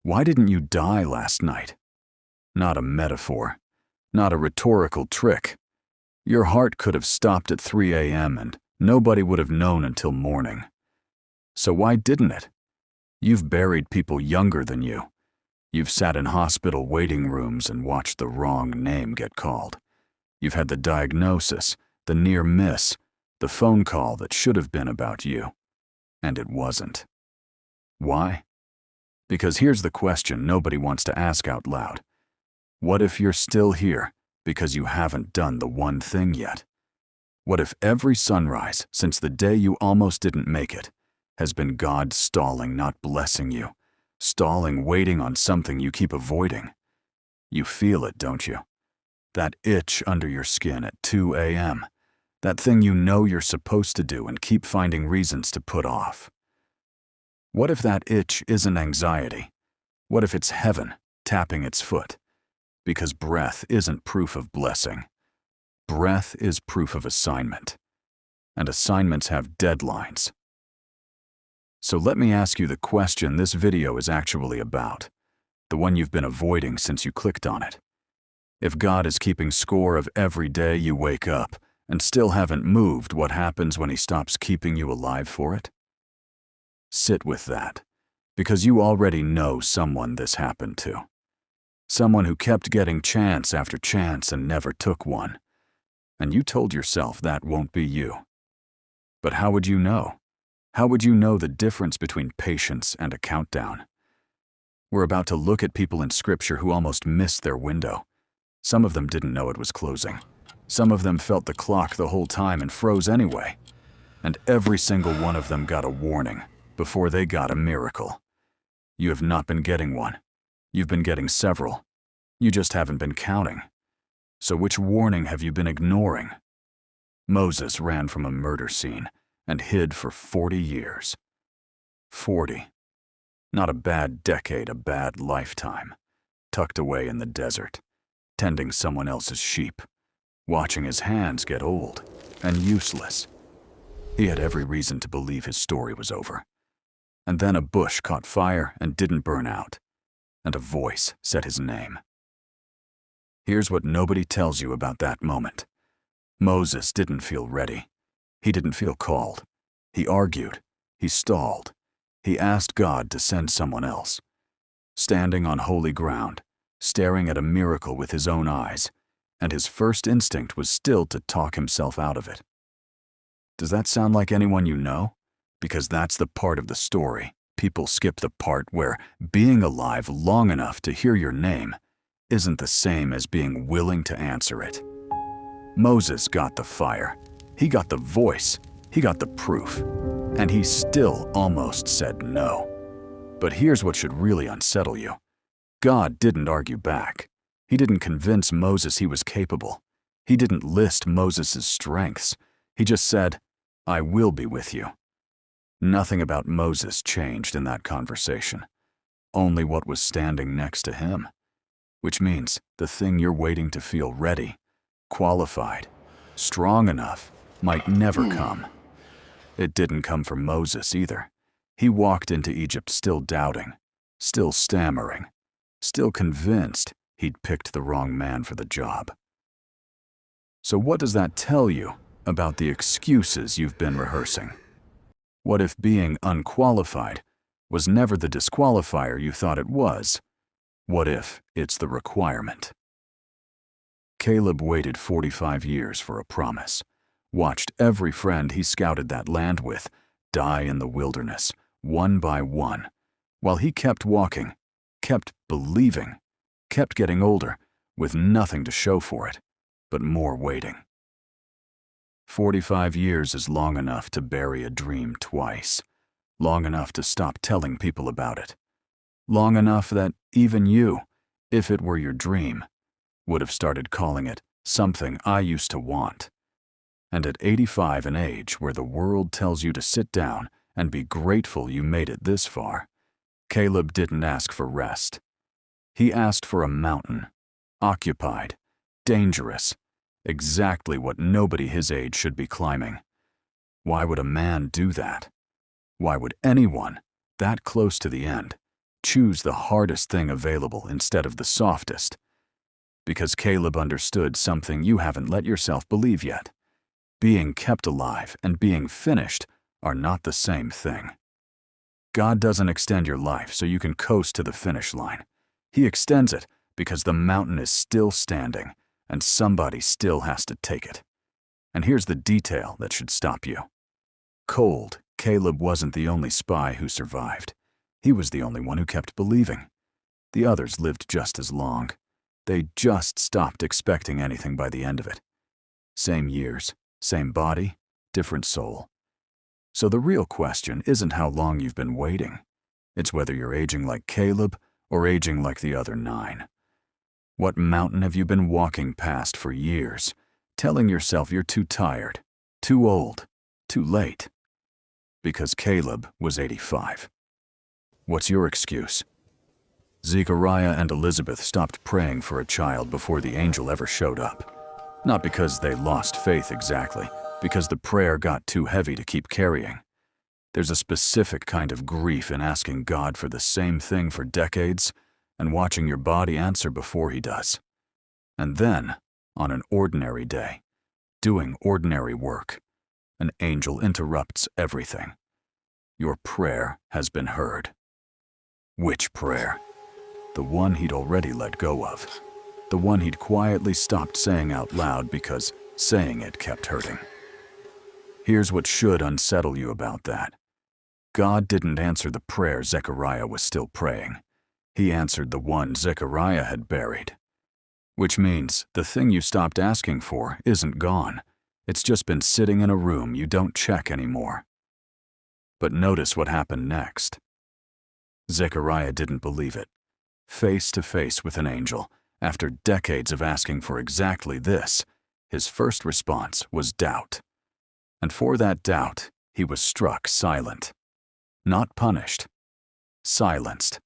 Why didn't you die last night? Not a metaphor, not a rhetorical trick. Your heart could have stopped at 3 a.m. and nobody would have known until morning. So why didn't it? You've buried people younger than you. You've sat in hospital waiting rooms and watched the wrong name get called. You've had the diagnosis, the near miss, the phone call that should have been about you. And it wasn't. Why? Because here's the question nobody wants to ask out loud. What if you're still here because you haven't done the one thing yet? What if every sunrise since the day you almost didn't make it has been God stalling, not blessing you, stalling, waiting on something you keep avoiding? You feel it, don't you? That itch under your skin at 2 a.m., that thing you know you're supposed to do and keep finding reasons to put off. What if that itch isn't anxiety? What if it's heaven tapping its foot? Because breath isn't proof of blessing. Breath is proof of assignment. And assignments have deadlines. So let me ask you the question this video is actually about, the one you've been avoiding since you clicked on it. If God is keeping score of every day you wake up and still haven't moved, what happens when He stops keeping you alive for it? Sit with that, because you already know someone this happened to. Someone who kept getting chance after chance and never took one. And you told yourself that won't be you. But how would you know? How would you know the difference between patience and a countdown? We're about to look at people in Scripture who almost missed their window. Some of them didn't know it was closing. Some of them felt the clock the whole time and froze anyway. And every single one of them got a warning before they got a miracle. You have not been getting one. You've been getting several. You just haven't been counting. So which warning have you been ignoring? Moses ran from a murder scene and hid for 40 years. 40. Not a bad decade, a bad lifetime. Tucked away in the desert, tending someone else's sheep, watching his hands get old and useless. He had every reason to believe his story was over. And then a bush caught fire and didn't burn out, and a voice said his name. Here's what nobody tells you about that moment. Moses didn't feel ready. He didn't feel called. He argued. He stalled. He asked God to send someone else. Standing on holy ground, staring at a miracle with his own eyes, and his first instinct was still to talk himself out of it. Does that sound like anyone you know? Because that's the part of the story. People skip the part where being alive long enough to hear your name isn't the same as being willing to answer it. Moses got the fire. He got the voice. He got the proof. And he still almost said no. But here's what should really unsettle you. God didn't argue back. He didn't convince Moses he was capable. He didn't list Moses' strengths. He just said, "I will be with you." Nothing about Moses changed in that conversation. Only what was standing next to him. Which means the thing you're waiting to feel ready, qualified, strong enough, might never come. It didn't come from Moses either. He walked into Egypt still doubting, still stammering, still convinced he'd picked the wrong man for the job. So what does that tell you about the excuses you've been rehearsing? What if being unqualified was never the disqualifier you thought it was? What if it's the requirement? Caleb waited 45 years for a promise, watched every friend he scouted that land with die in the wilderness, one by one, while he kept walking, kept believing, kept getting older, with nothing to show for it, but more waiting. 45 years is long enough to bury a dream twice, long enough to stop telling people about it, long enough that even you, if it were your dream, would have started calling it something I used to want. And at 85, an age where the world tells you to sit down and be grateful you made it this far, Caleb didn't ask for rest. He asked for a mountain, occupied, dangerous, exactly what nobody his age should be climbing. Why would a man do that? Why would anyone, that close to the end, Choose the hardest thing available instead of the softest. Because Caleb understood something you haven't let yourself believe yet. Being kept alive and being finished are not the same thing. God doesn't extend your life so you can coast to the finish line. He extends it because the mountain is still standing and somebody still has to take it. And here's the detail that should stop you. Cold, Caleb wasn't the only spy who survived. He was the only one who kept believing. The others lived just as long. They just stopped expecting anything by the end of it. Same years, same body, different soul. So the real question isn't how long you've been waiting. It's whether you're aging like Caleb or aging like the other 9. What mountain have you been walking past for years, telling yourself you're too tired, too old, too late? Because Caleb was 85. What's your excuse? Zechariah and Elizabeth stopped praying for a child before the angel ever showed up. Not because they lost faith exactly, because the prayer got too heavy to keep carrying. There's a specific kind of grief in asking God for the same thing for decades and watching your body answer before He does. And then, on an ordinary day, doing ordinary work, an angel interrupts everything. Your prayer has been heard. Which prayer? The one he'd already let go of. The one he'd quietly stopped saying out loud because saying it kept hurting. Here's what should unsettle you about that. God didn't answer the prayer Zechariah was still praying. He answered the one Zechariah had buried. Which means the thing you stopped asking for isn't gone. It's just been sitting in a room you don't check anymore. But notice what happened next. Zechariah didn't believe it. Face to face with an angel, after decades of asking for exactly this, his first response was doubt. And for that doubt, he was struck silent. Not punished. Silenced.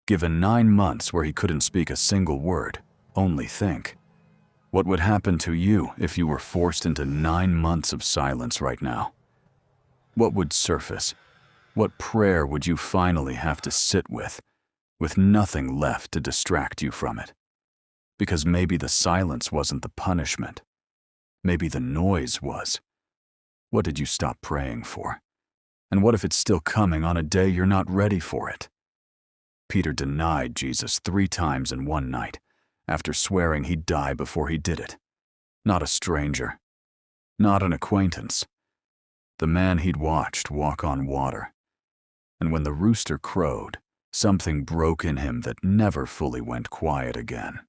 Given 9 months where he couldn't speak a single word, only think. What would happen to you if you were forced into 9 months of silence right now? What would surface? What prayer would you finally have to sit with nothing left to distract you from it? Because maybe the silence wasn't the punishment. Maybe the noise was. What did you stop praying for? And what if it's still coming on a day you're not ready for it? Peter denied Jesus 3 times in one night, after swearing he'd die before he did it. Not a stranger. Not an acquaintance. The man he'd watched walk on water. And when the rooster crowed, something broke in him that never fully went quiet again.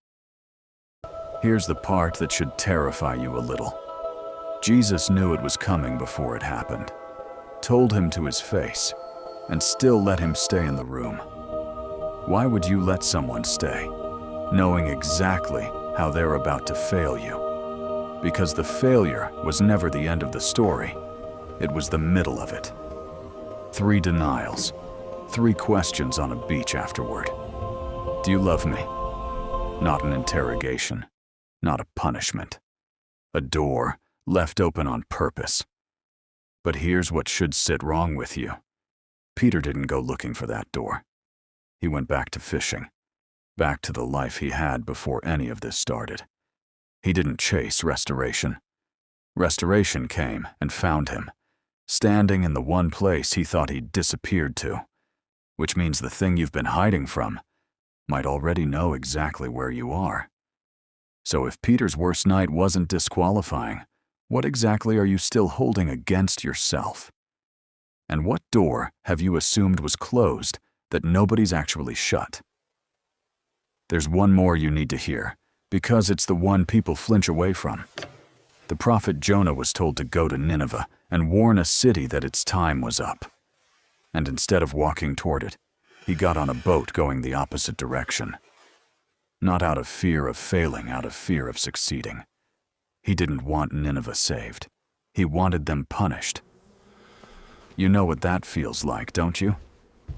Here's the part that should terrify you a little. Jesus knew it was coming before it happened, told him to his face, and still let him stay in the room. Why would you let someone stay, knowing exactly how they're about to fail you? Because the failure was never the end of the story. It was the middle of it. 3 denials, 3 questions on a beach afterward. Do you love me? Not an interrogation, not a punishment. A door left open on purpose. But here's what should sit wrong with you. Peter didn't go looking for that door. He went back to fishing, back to the life he had before any of this started. He didn't chase restoration. Restoration came and found him, standing in the one place he thought he'd disappeared to, which means the thing you've been hiding from might already know exactly where you are. So if Peter's worst night wasn't disqualifying, what exactly are you still holding against yourself? And what door have you assumed was closed that nobody's actually shut? There's one more you need to hear, because it's the one people flinch away from. The prophet Jonah was told to go to Nineveh and warn a city that its time was up. And instead of walking toward it, he got on a boat going the opposite direction. Not out of fear of failing, out of fear of succeeding. He didn't want Nineveh saved. He wanted them punished. You know what that feels like, don't you?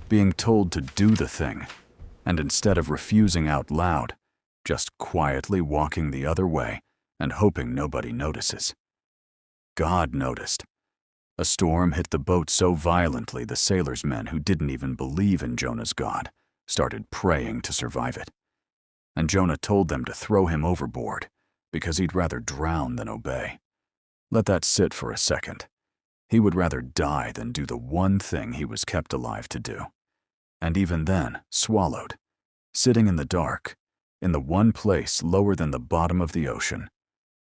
Being told to do the thing, and instead of refusing out loud, just quietly walking the other way and hoping nobody notices. God noticed. A storm hit the boat so violently the sailors' men who didn't even believe in Jonah's God started praying to survive it. And Jonah told them to throw him overboard because he'd rather drown than obey. Let that sit for a second. He would rather die than do the one thing he was kept alive to do. And even then, swallowed, sitting in the dark, in the one place lower than the bottom of the ocean.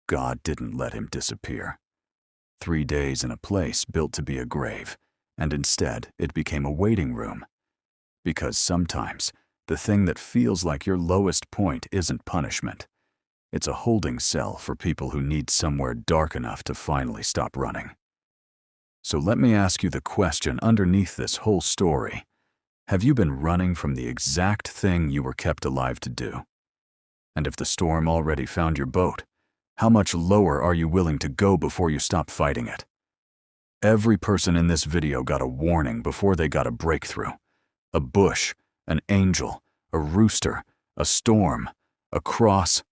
God didn't let him disappear. 3 days in a place built to be a grave, and instead it became a waiting room. Because sometimes the thing that feels like your lowest point isn't punishment. It's a holding cell for people who need somewhere dark enough to finally stop running. So let me ask you the question underneath this whole story. Have you been running from the exact thing you were kept alive to do? And if the storm already found your boat, how much lower are you willing to go before you stop fighting it? Every person in this video got a warning before they got a breakthrough. A bush, an angel, a rooster, a storm, a cross.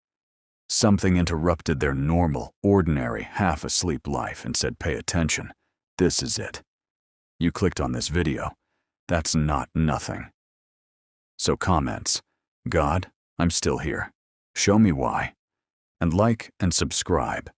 Something interrupted their normal, ordinary, half-asleep life and said, "Pay attention. This is it." You clicked on this video. That's not nothing. So comments, "God, I'm still here. Show me why." And like and subscribe